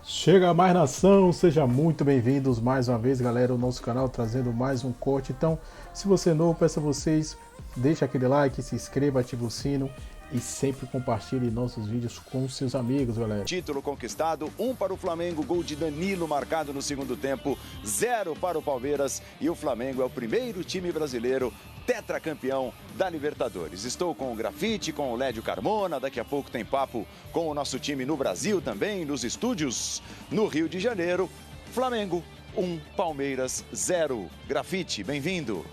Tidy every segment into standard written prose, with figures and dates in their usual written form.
Chega mais nação, seja muito bem-vindos mais uma vez, galera, ao nosso canal trazendo mais um corte. Então, se você é novo, peço a vocês, deixa aquele like, se inscreva, ative o sino e sempre compartilhe nossos vídeos com seus amigos, galera. Título conquistado, 1 para o Flamengo, gol de Danilo marcado no segundo tempo, 0 para o Palmeiras e o Flamengo é o primeiro time brasileiro tetracampeão da Libertadores. Estou com o Grafite, com o Lédio Carmona, daqui a pouco tem papo com o nosso time no Brasil também, nos estúdios no Rio de Janeiro. Flamengo 1, Palmeiras 0. Grafite, bem-vindo.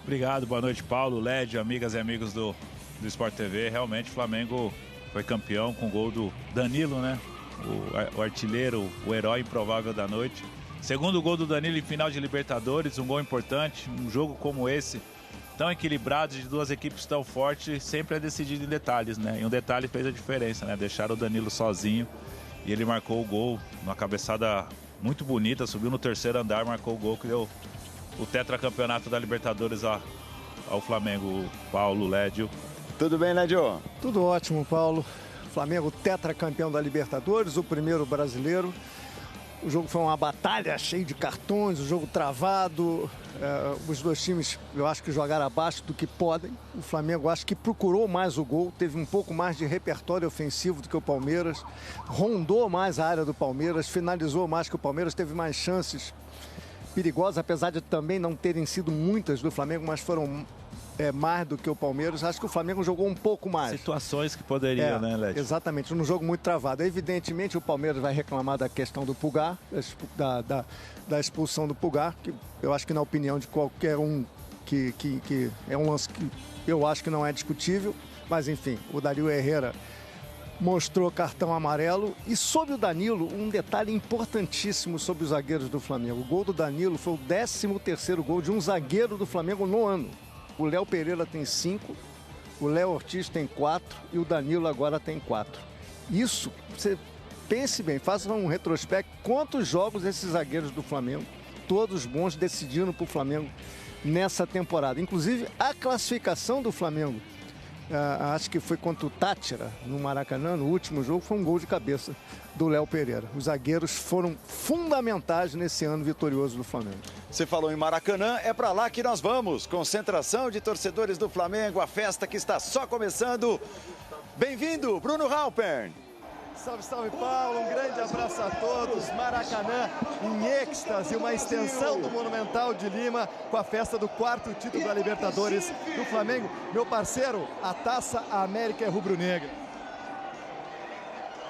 Obrigado, boa noite, Paulo, Lédio, amigas e amigos do Sport TV. Realmente o Flamengo foi campeão com o gol do Danilo, né? O artilheiro, o herói improvável da noite. Segundo gol do Danilo em final de Libertadores, um gol importante. Um jogo como esse, tão equilibrado, de duas equipes tão fortes, sempre é decidido em detalhes, né? E um detalhe fez a diferença, né? Deixaram o Danilo sozinho e ele marcou o gol numa cabeçada muito bonita, subiu no terceiro andar, marcou o gol que deu o tetracampeonato da Libertadores ao Flamengo. Paulo, Lédio. Tudo bem, Lédio? Tudo ótimo, Paulo. Flamengo tetracampeão da Libertadores, o primeiro brasileiro. O jogo foi uma batalha cheia de cartões, o jogo travado. Os dois times, eu acho que jogaram abaixo do que podem. O Flamengo, acho que procurou mais o gol, teve um pouco mais de repertório ofensivo do que o Palmeiras. Rondou mais a área do Palmeiras, finalizou mais que o Palmeiras, teve mais chances perigosas, apesar de também não terem sido muitas do Flamengo, mas foram mais do que o Palmeiras. Acho que o Flamengo jogou um pouco mais. Situações que poderiam, né, Lédio? Exatamente, num jogo muito travado. Evidentemente, o Palmeiras vai reclamar da questão do Pulgar, da expulsão do Pulgar, que eu acho que, na opinião de qualquer um, que é um lance que eu acho que não é discutível. Mas, enfim, o Dario Herrera mostrou cartão amarelo. E sobre o Danilo, um detalhe importantíssimo sobre os zagueiros do Flamengo. O gol do Danilo foi o 13º gol de um zagueiro do Flamengo no ano. O Léo Pereira tem 5, o Léo Ortiz tem 4 e o Danilo agora tem 4. Isso, você pense bem, faça um retrospecto. Quantos jogos esses zagueiros do Flamengo, todos bons, decidiram para o Flamengo nessa temporada. Inclusive, a classificação do Flamengo, acho que foi contra o Táchira, no Maracanã, no último jogo, foi um gol de cabeça do Léo Pereira. Os zagueiros foram fundamentais nesse ano vitorioso do Flamengo. Você falou em Maracanã, é para lá que nós vamos. Concentração de torcedores do Flamengo, a festa que está só começando. Bem-vindo, Bruno Halpern. Salve, salve, Paulo. Um grande abraço a todos. Maracanã em êxtase, uma extensão do Monumental de Lima com a festa do 4º título da Libertadores do Flamengo. Meu parceiro, a Taça América é rubro-negra.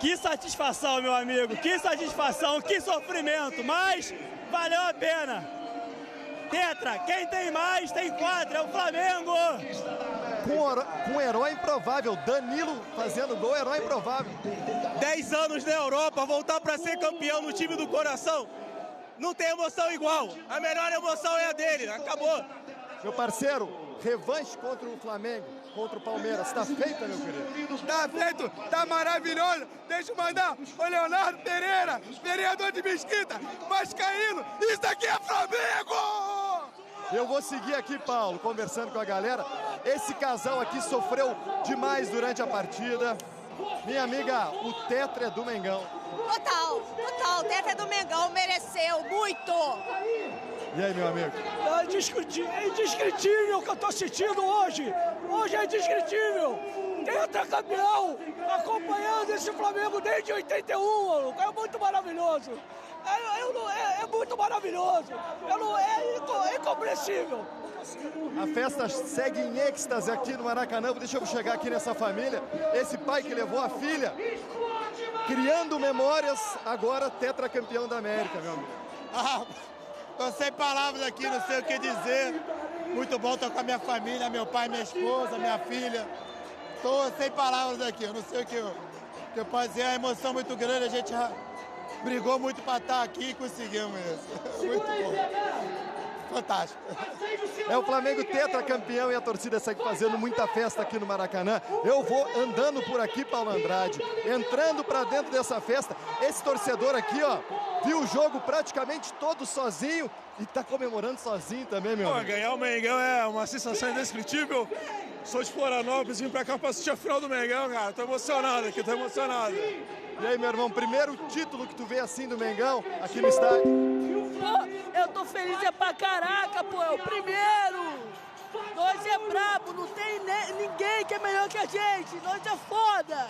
Que satisfação, meu amigo. Que satisfação, que sofrimento. Mas valeu a pena. Tetra, quem tem mais tem 4, é o Flamengo. Com um herói improvável, Danilo fazendo gol, herói improvável. 10 anos na Europa, voltar para ser campeão no time do coração, não tem emoção igual. A melhor emoção é a dele, acabou. Meu parceiro, revanche contra o Flamengo, contra o Palmeiras, tá feita, meu querido? Tá feito, tá maravilhoso. Deixa eu mandar o Leonardo Pereira, vereador de Mesquita, vascaíno, isso aqui é Flamengo! Eu vou seguir aqui, Paulo, conversando com a galera. Esse casal aqui sofreu demais durante a partida. Minha amiga, o tetra é do Mengão. Total, o tetra é do Mengão, mereceu muito. E aí, meu amigo? É indescritível o que eu tô sentindo hoje. Hoje é indescritível. Tetracampeão, acompanhando esse Flamengo desde 81, é muito maravilhoso. É muito maravilhoso. É incompreensível. A festa segue em êxtase aqui no Maracanã. Deixa eu chegar aqui nessa família. Esse pai que levou a filha, criando memórias, agora tetracampeão da América, meu amigo. Tô sem palavras aqui, não sei o que dizer. Muito bom estar com a minha família, meu pai, minha esposa, minha filha. Tô sem palavras aqui, eu não sei o que eu posso dizer. É uma emoção muito grande, a gente brigou muito para estar aqui e conseguimos isso. Muito bom. Fantástico. É o Flamengo tetracampeão e a torcida segue fazendo muita festa aqui no Maracanã. Eu vou andando por aqui, Paulo Andrade, entrando para dentro dessa festa. Esse torcedor aqui, ó, viu o jogo praticamente todo sozinho e tá comemorando sozinho também, meu amigo. Ganhar o Mengão é uma sensação indescritível. Sou de Florianópolis, vim pra cá pra assistir a final do Mengão, cara. Tô emocionado aqui, tô emocionado. E aí, meu irmão, primeiro título que tu vê assim do Mengão aqui no estádio? Pô, eu tô feliz pra caraca, pô, é o primeiro. Nós é brabo, não tem ninguém que é melhor que a gente, nós é foda.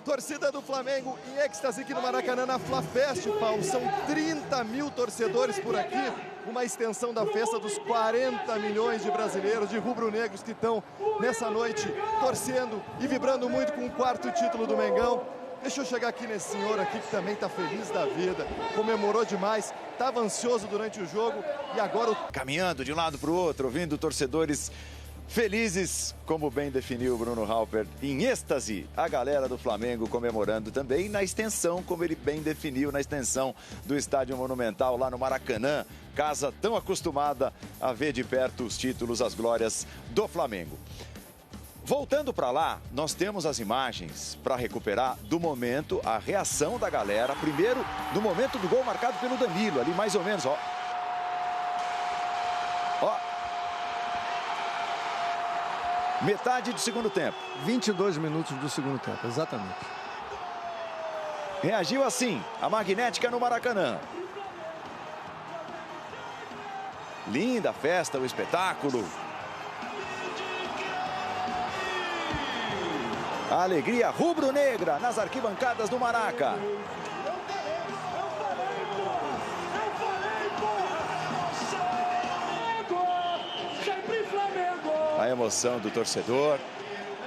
Torcida do Flamengo em êxtase aqui no Maracanã, na Flafest, Paulo. São 30 mil torcedores por aqui, uma extensão da festa dos 40 milhões de brasileiros, de rubro-negros que estão nessa noite torcendo e vibrando muito com o 4º título do Mengão. Deixa eu chegar aqui nesse senhor aqui que também está feliz da vida, comemorou demais, estava ansioso durante o jogo e agora... Caminhando de um lado para o outro, ouvindo torcedores felizes, como bem definiu o Bruno Halper, em êxtase, a galera do Flamengo comemorando também na extensão, como ele bem definiu, na extensão do Estádio Monumental lá no Maracanã, casa tão acostumada a ver de perto os títulos, as glórias do Flamengo. Voltando para lá, nós temos as imagens para recuperar do momento, a reação da galera, primeiro no momento do gol marcado pelo Danilo, ali mais ou menos, ó. Ó. Metade do segundo tempo. 22 minutos do segundo tempo, exatamente. Reagiu assim, a magnética no Maracanã. Linda festa, o espetáculo. A alegria rubro-negra nas arquibancadas do Maraca. A emoção do torcedor.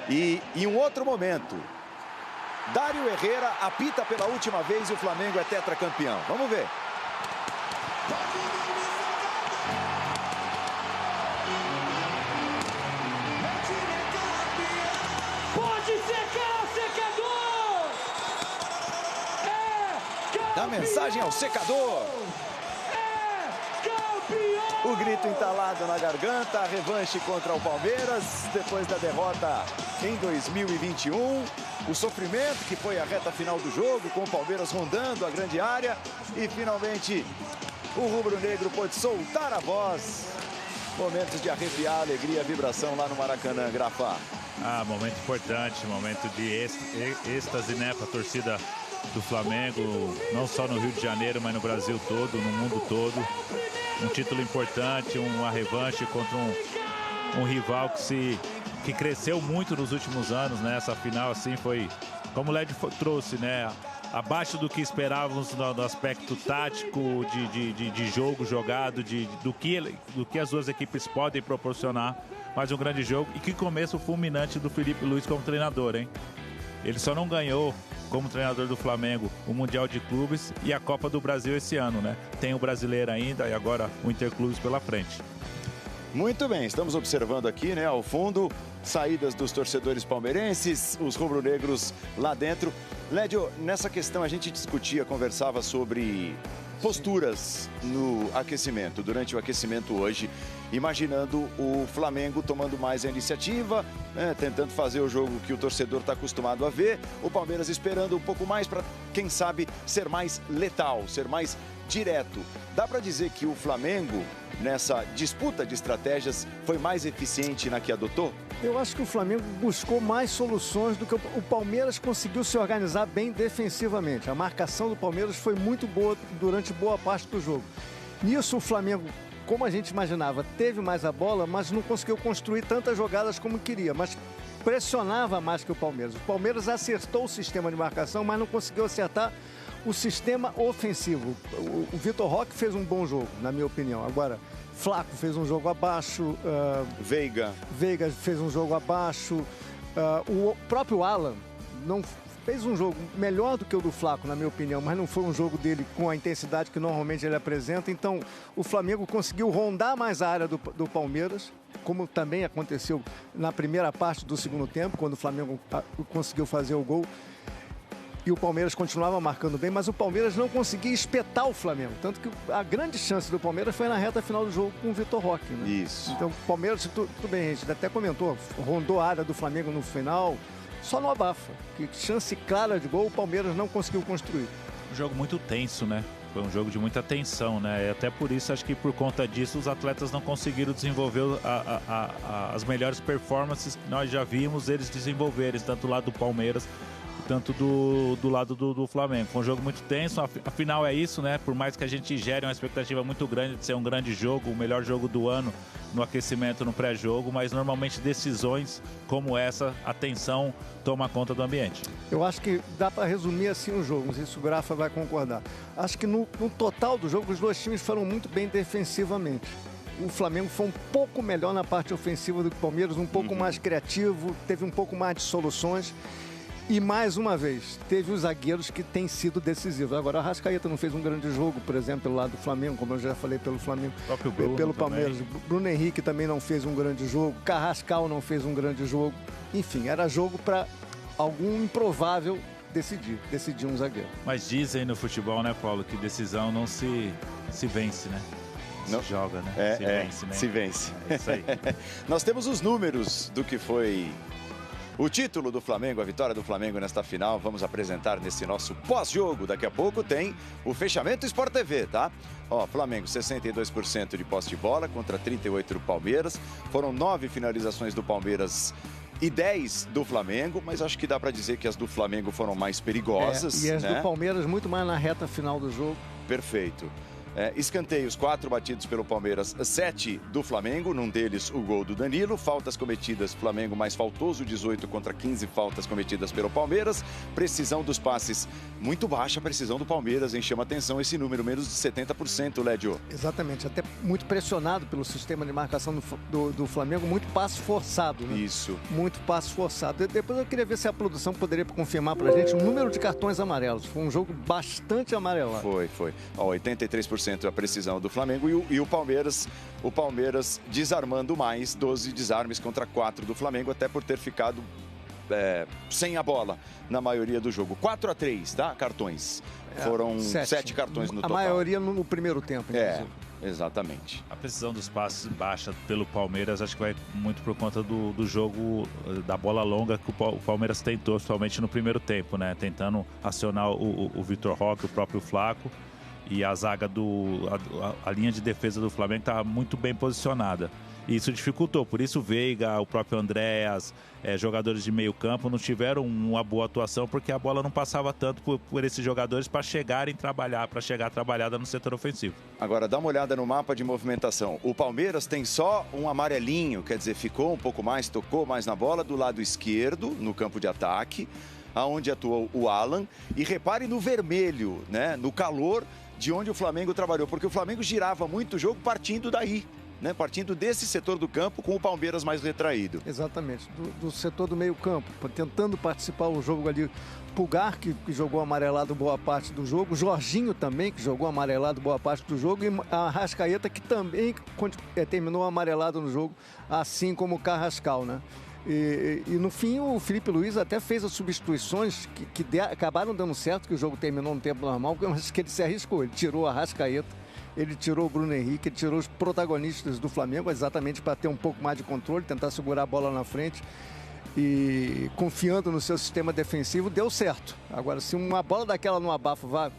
E em um outro momento, Dário Herrera apita pela última vez e o Flamengo é tetracampeão. Vamos ver. Pode secar o secador! Dá mensagem ao secador. O grito entalado na garganta, a revanche contra o Palmeiras, depois da derrota em 2021. O sofrimento que foi a reta final do jogo, com o Palmeiras rondando a grande área. E finalmente o rubro-negro pôde soltar a voz. Momentos de arrepiar, alegria, vibração lá no Maracanã, Grafa. Ah, momento importante, momento de êxtase, né, para a torcida do Flamengo, não só no Rio de Janeiro, mas no Brasil todo, no mundo todo. Um título importante, uma revanche contra um rival que cresceu muito nos últimos anos, né? Essa final, assim, foi, como o Led trouxe, né? Abaixo do que esperávamos no aspecto tático, de jogo jogado, do que as duas equipes podem proporcionar. Mais um grande jogo e que começo fulminante do Felipe Luiz como treinador, hein? Ele só não ganhou como treinador do Flamengo o Mundial de Clubes e a Copa do Brasil esse ano, né? Tem o Brasileiro ainda e agora o Interclubes pela frente. Muito bem, estamos observando aqui, né, ao fundo, saídas dos torcedores palmeirenses, os rubro-negros lá dentro. Lédio, nessa questão a gente discutia, conversava sobre posturas no aquecimento, durante o aquecimento hoje, imaginando o Flamengo tomando mais a iniciativa, né, tentando fazer o jogo que o torcedor está acostumado a ver, o Palmeiras esperando um pouco mais para, quem sabe, ser mais letal, ser mais direto. Dá para dizer que o Flamengo, nessa disputa de estratégias, foi mais eficiente na que adotou? Eu acho que o Flamengo buscou mais soluções do que o Palmeiras conseguiu se organizar bem defensivamente. A marcação do Palmeiras foi muito boa durante boa parte do jogo. Nisso o Flamengo, como a gente imaginava, teve mais a bola, mas não conseguiu construir tantas jogadas como queria, mas pressionava mais que o Palmeiras. O Palmeiras acertou o sistema de marcação, mas não conseguiu acertar o sistema ofensivo. O Vitor Roque fez um bom jogo, na minha opinião. Agora, Flaco fez um jogo abaixo. Veiga fez um jogo abaixo. O próprio Alan não fez um jogo melhor do que o do Flaco, na minha opinião, mas não foi um jogo dele com a intensidade que normalmente ele apresenta. Então, o Flamengo conseguiu rondar mais a área do Palmeiras, como também aconteceu na primeira parte do segundo tempo, quando o Flamengo conseguiu fazer o gol. E o Palmeiras continuava marcando bem, mas o Palmeiras não conseguia espetar o Flamengo. Tanto que a grande chance do Palmeiras foi na reta final do jogo com o Vitor Roque, né? Isso. Então, o Palmeiras, tudo bem, a gente até comentou, rondou a área do Flamengo no final, só no abafa. Que chance clara de gol o Palmeiras não conseguiu construir. Um jogo muito tenso, né? Foi um jogo de muita tensão, né? E até por isso, acho que por conta disso, os atletas não conseguiram desenvolver as melhores performances que nós já vimos eles desenvolverem, tanto lá do Palmeiras tanto do lado do Flamengo. Foi um jogo muito tenso, afinal é isso, né? Por mais que a gente gere uma expectativa muito grande de ser um grande jogo, o melhor jogo do ano no aquecimento, no pré-jogo, mas normalmente decisões como essa, a tensão toma conta do ambiente. Eu acho que dá para resumir assim o jogo, não sei se o Grafa vai concordar. Acho que no total do jogo os dois times foram muito bem defensivamente. O Flamengo foi um pouco melhor na parte ofensiva do que o Palmeiras, um pouco mais criativo, teve um pouco mais de soluções. E mais uma vez, teve os zagueiros que têm sido decisivos. Agora, a Arrascaeta não fez um grande jogo, por exemplo, pelo lado do Flamengo, como eu já falei pelo Flamengo, pelo Palmeiras. Também. Bruno Henrique também não fez um grande jogo, Carrascal não fez um grande jogo. Enfim, era jogo para algum improvável decidir um zagueiro. Mas dizem no futebol, né, Paulo, que decisão não se vence, né? Não. Se joga, né? Se vence, né? Se vence. É isso aí. Nós temos os números do que foi o título do Flamengo, a vitória do Flamengo nesta final. Vamos apresentar nesse nosso pós-jogo. Daqui a pouco tem o fechamento Sport TV, tá? Ó, Flamengo, 62% de posse de bola contra 38% do Palmeiras. Foram 9 finalizações do Palmeiras e 10 do Flamengo, mas acho que dá para dizer que as do Flamengo foram mais perigosas. E as do Palmeiras muito mais na reta final do jogo. Perfeito. Escanteios, 4 batidos pelo Palmeiras, 7 do Flamengo, num deles o gol do Danilo. Faltas cometidas, Flamengo mais faltoso, 18 contra 15 faltas cometidas pelo Palmeiras. Precisão dos passes, muito baixa a precisão do Palmeiras, hein? Chama atenção esse número, menos de 70%, Lédio. Exatamente, até muito pressionado pelo sistema de marcação do Flamengo, muito passe forçado, né? Isso. Muito passe forçado. Depois eu queria ver se a produção poderia confirmar pra gente o número de cartões amarelos. Foi um jogo bastante amarelado. Foi. Ó, 83% a precisão do Flamengo e o Palmeiras desarmando mais, 12 desarmes contra 4 do Flamengo, até por ter ficado sem a bola na maioria do jogo. 4-3, tá? Cartões. Foram 7 cartões no total. A maioria no primeiro tempo, inclusive. Exatamente. A precisão dos passes baixa pelo Palmeiras, acho que vai muito por conta do jogo da bola longa que o Palmeiras tentou, principalmente no primeiro tempo, né? Tentando acionar o Vitor Roque, o próprio Flaco. E a zaga a linha de defesa do Flamengo estava muito bem posicionada. E isso dificultou. Por isso o Veiga, o próprio Andréas, jogadores de meio campo não tiveram uma boa atuação porque a bola não passava tanto por esses jogadores para chegar trabalhada no setor ofensivo. Agora dá uma olhada no mapa de movimentação. O Palmeiras tem só um amarelinho, quer dizer, ficou um pouco mais, tocou mais na bola do lado esquerdo, no campo de ataque, aonde atuou o Alan. E repare no vermelho, né? No calor de onde o Flamengo trabalhou, porque o Flamengo girava muito o jogo partindo daí, né? Partindo desse setor do campo com o Palmeiras mais retraído. Exatamente, do setor do meio campo, tentando participar do jogo ali. Pulgar, que jogou amarelado boa parte do jogo, Jorginho também, que jogou amarelado boa parte do jogo, e a Arrascaeta, que também terminou amarelado no jogo, assim como o Carrascal, né? E no fim o Felipe Luiz até fez as substituições que acabaram dando certo, que o jogo terminou no tempo normal, mas que ele se arriscou. Ele tirou a Arrascaeta, ele tirou o Bruno Henrique, ele tirou os protagonistas do Flamengo, exatamente para ter um pouco mais de controle, tentar segurar a bola na frente. E confiando no seu sistema defensivo, deu certo. Agora, se uma bola daquela no abafo vai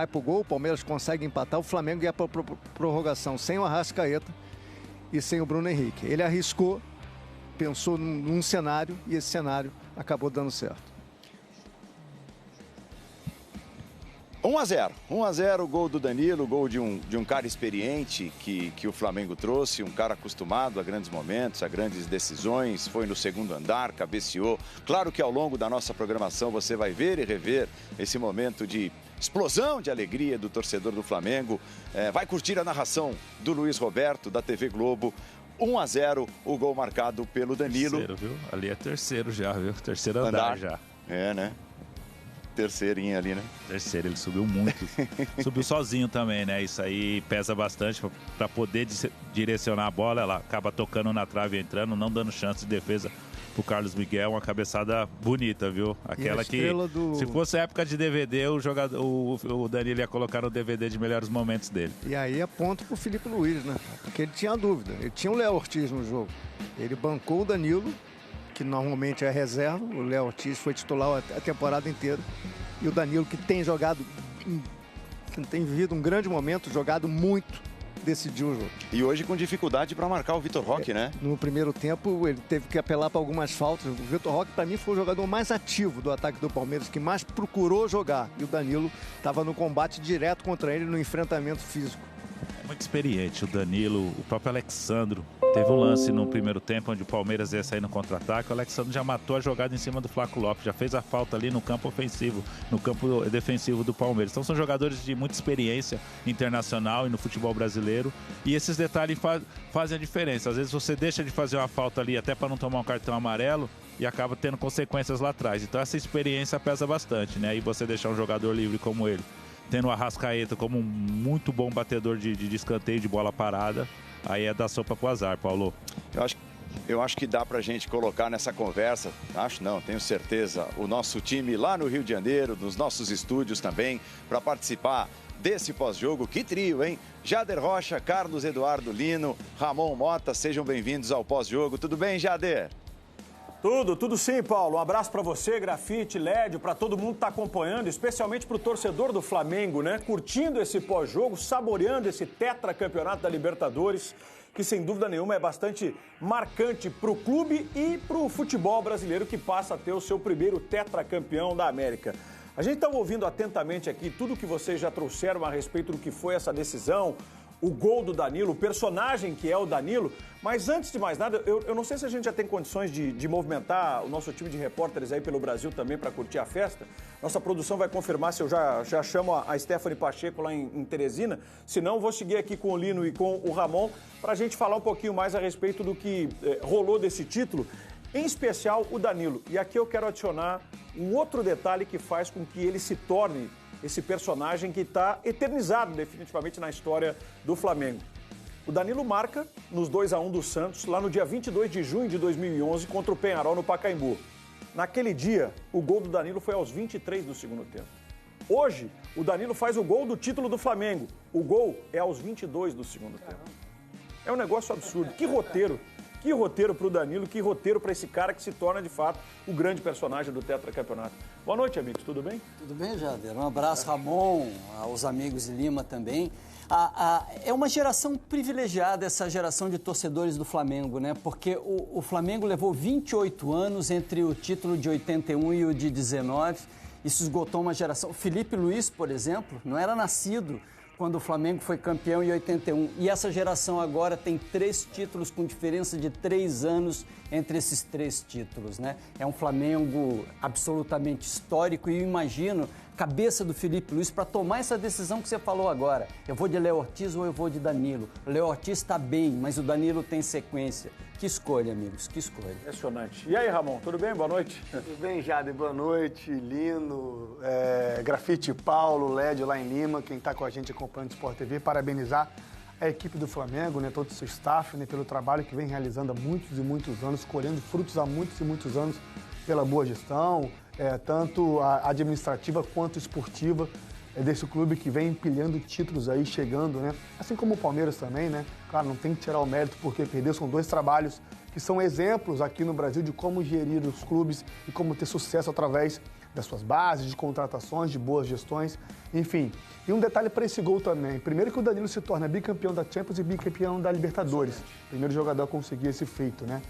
para o gol, o Palmeiras consegue empatar, o Flamengo ia para a prorrogação sem o Arrascaeta e sem o Bruno Henrique. Ele arriscou, pensou num cenário e esse cenário acabou dando certo. 1-0, gol do Danilo, gol de um cara experiente que o Flamengo trouxe, um cara acostumado a grandes momentos, a grandes decisões, foi no segundo andar, cabeceou. Claro que ao longo da nossa programação você vai ver e rever esse momento de explosão de alegria do torcedor do Flamengo. Vai curtir a narração do Luiz Roberto, da TV Globo. 1-0, o gol marcado pelo Danilo. Terceiro, viu? Ali é terceiro já, viu? Terceiro andar já. Né? Terceirinha ali, né? Terceiro, ele subiu muito. Subiu sozinho também, né? Isso aí pesa bastante para poder direcionar a bola. Ela acaba tocando na trave e entrando, não dando chance de defesa pro Carlos Miguel. Uma cabeçada bonita, viu? Aquela que, se fosse época de DVD, o Danilo ia colocar no DVD de melhores momentos dele. E aí é ponto pro Felipe Luiz, né? Porque ele tinha dúvida. Ele tinha o Léo Ortiz no jogo. Ele bancou o Danilo, que normalmente é reserva. O Léo Ortiz foi titular a temporada inteira. E o Danilo, que tem jogado, tem vivido um grande momento, jogado muito, decidiu o jogo. E hoje com dificuldade para marcar o Vitor Roque, né? No primeiro tempo, ele teve que apelar para algumas faltas. O Vitor Roque, para mim, foi o jogador mais ativo do ataque do Palmeiras, que mais procurou jogar. E o Danilo estava no combate direto contra ele, no enfrentamento físico. É muito experiente o Danilo, o próprio Alexandro. Teve um lance no primeiro tempo onde o Palmeiras ia sair no contra-ataque. O Alexandro já matou a jogada em cima do Flaco Lopes, já fez a falta ali no campo ofensivo, no campo defensivo do Palmeiras. Então são jogadores de muita experiência internacional e no futebol brasileiro. E esses detalhes fazem a diferença. Às vezes você deixa de fazer uma falta ali até para não tomar um cartão amarelo e acaba tendo consequências lá atrás. Então essa experiência pesa bastante, né? E você deixar um jogador livre como ele, tendo o Arrascaeta como um muito bom batedor de escanteio, de bola parada, aí é dar sopa pro azar, Paulo. Eu acho que dá pra gente colocar nessa conversa, acho não, tenho certeza, o nosso time lá no Rio de Janeiro, nos nossos estúdios também, para participar desse pós-jogo. Que trio, hein? Jader Rocha, Carlos Eduardo Lino, Ramon Mota, sejam bem-vindos ao pós-jogo. Tudo bem, Jader? Tudo sim, Paulo. Um abraço para você, Grafite, Lédio, para todo mundo que está acompanhando, especialmente para o torcedor do Flamengo, né? Curtindo esse pós-jogo, saboreando esse tetracampeonato da Libertadores, que sem dúvida nenhuma é bastante marcante para o clube e para o futebol brasileiro, que passa a ter o seu primeiro tetracampeão da América. A gente está ouvindo atentamente aqui tudo que vocês já trouxeram a respeito do que foi essa decisão, o gol do Danilo, o personagem que é o Danilo. Mas antes de mais nada, eu não sei se a gente já tem condições de movimentar o nosso time de repórteres aí pelo Brasil também para curtir a festa. Nossa produção vai confirmar se eu já chamo a Stephanie Pacheco lá em Teresina. Se não, vou seguir aqui com o Lino e com o Ramon para a gente falar um pouquinho mais a respeito do que rolou desse título, em especial o Danilo. E aqui eu quero adicionar um outro detalhe que faz com que ele se torne esse personagem que está eternizado definitivamente na história do Flamengo. O Danilo marca nos 2-1 do Santos, lá no dia 22 de junho de 2011, contra o Peñarol no Pacaembu. Naquele dia, o gol do Danilo foi aos 23 do segundo tempo. Hoje, o Danilo faz o gol do título do Flamengo. O gol é aos 22 do segundo tempo. É um negócio absurdo. Que roteiro! Que roteiro para o Danilo, que roteiro para esse cara que se torna, de fato, o grande personagem do tetracampeonato. Boa noite, amigos. Tudo bem? Tudo bem, Jader. Um abraço, Ramon, aos amigos de Lima também. É uma geração privilegiada, essa geração de torcedores do Flamengo, né? Porque o Flamengo levou 28 anos entre o título de 81 e o de 19. Isso esgotou uma geração. Felipe Luiz, por exemplo, não era nascido quando o Flamengo foi campeão em 81. E essa geração agora tem 3 títulos com diferença de 3 anos entre esses 3 títulos, né? É um Flamengo absolutamente histórico e eu imagino a cabeça do Felipe Luiz para tomar essa decisão que você falou agora. Eu vou de Léo Ortiz ou eu vou de Danilo? O Léo Ortiz está bem, mas o Danilo tem sequência. Que escolha, amigos, que escolha. Impressionante. E aí, Ramon, tudo bem? Boa noite. Tudo bem, Jader? Boa noite. Lino, Grafite, Paulo, Lédio lá em Lima, quem está com a gente acompanhando o Sport TV, parabenizar a equipe do Flamengo, né, todo o seu staff, né, pelo trabalho que vem realizando há muitos e muitos anos, colhendo frutos há muitos e muitos anos pela boa gestão, tanto a administrativa quanto esportiva desse clube que vem empilhando títulos aí, chegando, né? Assim como o Palmeiras também, né? Claro, não tem que tirar o mérito porque perdeu, são 2 trabalhos que são exemplos aqui no Brasil de como gerir os clubes e como ter sucesso através das suas bases, de contratações, de boas gestões, enfim. E um detalhe para esse gol também. Primeiro que o Danilo se torna bicampeão da Champions e bicampeão da Libertadores. Primeiro jogador a conseguir esse feito, né?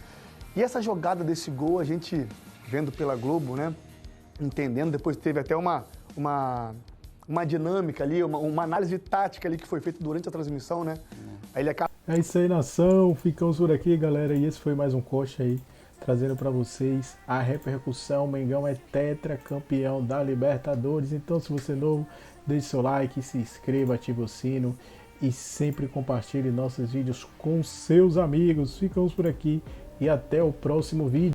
E essa jogada desse gol, a gente vendo pela Globo, né? Entendendo, depois teve até uma dinâmica ali, uma análise tática ali que foi feita durante a transmissão, né? Aí ele acaba... É isso aí, nação. Ficamos por aqui, galera. E esse foi mais um corte aí, trazendo para vocês a repercussão. O Mengão é tetracampeão da Libertadores. Então, se você é novo, deixe seu like, se inscreva, ative o sino e sempre compartilhe nossos vídeos com seus amigos. Ficamos por aqui e até o próximo vídeo.